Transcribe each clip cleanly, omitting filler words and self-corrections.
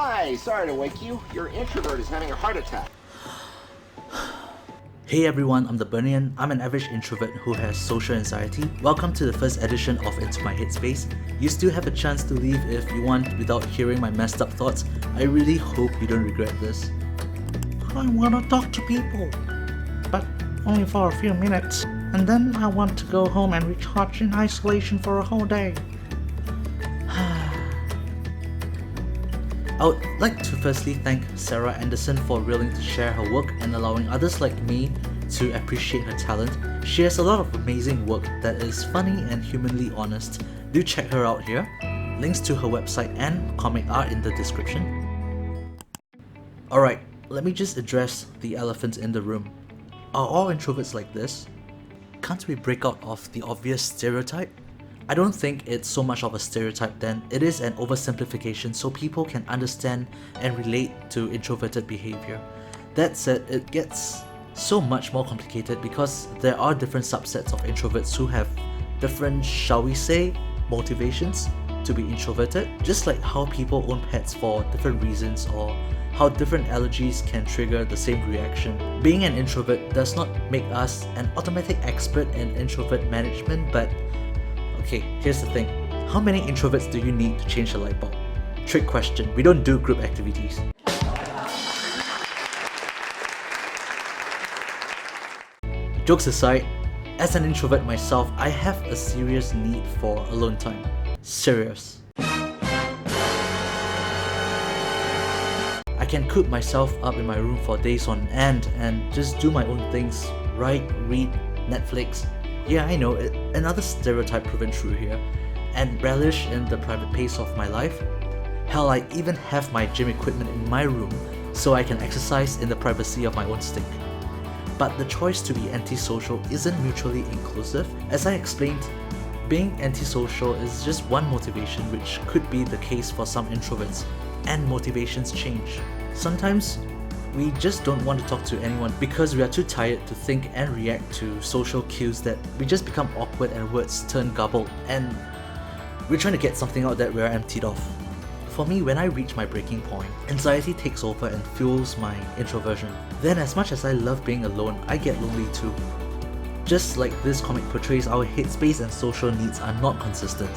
Hi, sorry to wake you. Your introvert is having a heart attack. Hey everyone, I'm the Bernian. I'm an average introvert who has social anxiety. Welcome to the first edition of Into My Headspace. You still have a chance to leave if you want without hearing my messed up thoughts. I really hope you don't regret this. I want to talk to people, but only for a few minutes. And then I want to go home and recharge in isolation for a whole day. I would like to firstly thank Sarah Andersen for willing to share her work and allowing others like me to appreciate her talent. She has a lot of amazing work that is funny and humanly honest. Do check her out here. Links to her website and comic are in the description. Alright, let me just address the elephant in the room. Are all introverts like this? Can't we break out of the obvious stereotype? I don't think it's so much of a stereotype then, it is an oversimplification so people can understand and relate to introverted behavior. That said, it gets so much more complicated because there are different subsets of introverts who have different, shall we say, motivations to be introverted, just like how people own pets for different reasons or how different allergies can trigger the same reaction. Being an introvert does not make us an automatic expert in introvert management, but okay, here's the thing. How many introverts do you need to change a light bulb? Trick question, we don't do group activities. Jokes aside, as an introvert myself, I have a serious need for alone time. Serious. I can coop myself up in my room for days on end and just do my own things, write, read, Netflix. Yeah, I know, another stereotype proven true here, and relish in the private pace of my life. Hell, I even have my gym equipment in my room so I can exercise in the privacy of my own stick. But the choice to be antisocial isn't mutually inclusive. As I explained, being antisocial is just one motivation, which could be the case for some introverts, and motivations change. Sometimes we just don't want to talk to anyone because we are too tired to think and react to social cues that we just become awkward and words turn garbled, and we're trying to get something out that we're emptied of. For me, when I reach my breaking point, anxiety takes over and fuels my introversion. Then as much as I love being alone, I get lonely too. Just like this comic portrays, our headspace and social needs are not consistent.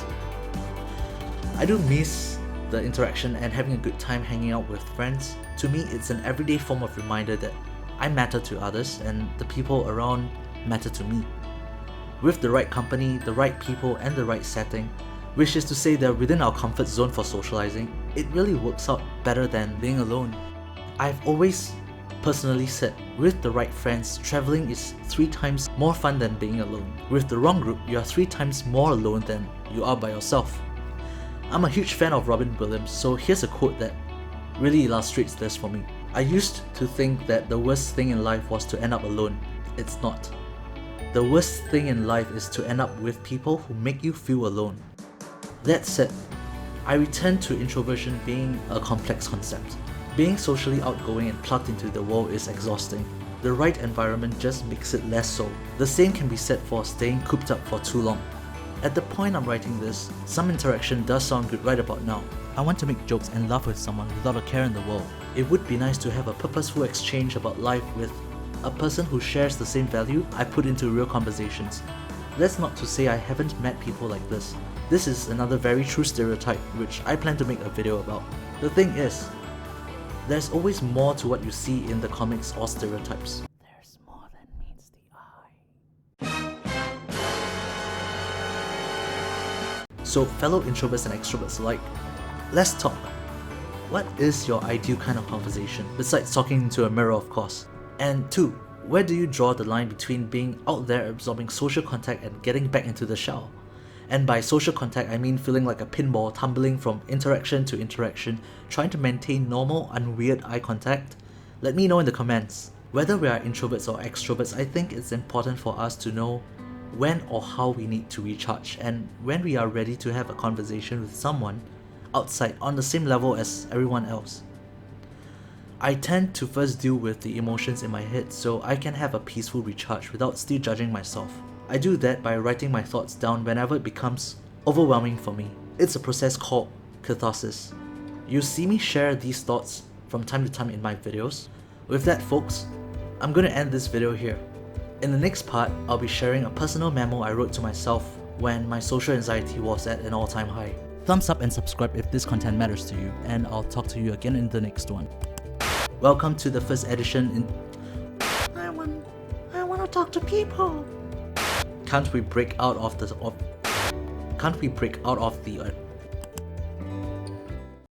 I do miss the interaction and having a good time hanging out with friends. To me, it's an everyday form of reminder that I matter to others and the people around matter to me. With the right company, the right people, and the right setting, which is to say they're within our comfort zone for socializing, it really works out better than being alone. I've always personally said, with the right friends, traveling is 3 times more fun than being alone. With the wrong group, you are 3 times more alone than you are by yourself. I'm a huge fan of Robin Williams, so here's a quote that really illustrates this for me. I used to think that the worst thing in life was to end up alone. It's not. The worst thing in life is to end up with people who make you feel alone. That said, I return to introversion being a complex concept. Being socially outgoing and plugged into the world is exhausting. The right environment just makes it less so. The same can be said for staying cooped up for too long. At the point I'm writing this, some interaction does sound good right about now. I want to make jokes and laugh with someone without a care in the world. It would be nice to have a purposeful exchange about life with a person who shares the same value I put into real conversations. That's not to say I haven't met people like this. This is another very true stereotype which I plan to make a video about. The thing is, there's always more to what you see in the comics or stereotypes. There's more than meets the eye. So fellow introverts and extroverts alike, let's talk. What is your ideal kind of conversation, besides talking into a mirror of course? And 2, where do you draw the line between being out there absorbing social contact and getting back into the shell? And by social contact, I mean feeling like a pinball tumbling from interaction to interaction, trying to maintain normal, unweird eye contact? Let me know in the comments. Whether we are introverts or extroverts, I think it's important for us to know when or how we need to recharge and when we are ready to have a conversation with someone outside on the same level as everyone else. I tend to first deal with the emotions in my head so I can have a peaceful recharge without still judging myself. I do that by writing my thoughts down whenever it becomes overwhelming for me. It's a process called catharsis. You see me share these thoughts from time to time in my videos. With that folks, I'm gonna end this video here. In the next part, I'll be sharing a personal memo I wrote to myself when my social anxiety was at an all-time high. Thumbs up and subscribe if this content matters to you, and I'll talk to you again in the next one. Welcome to the first edition in... I want to talk to people. Can't we break out of the... Can't we break out of the...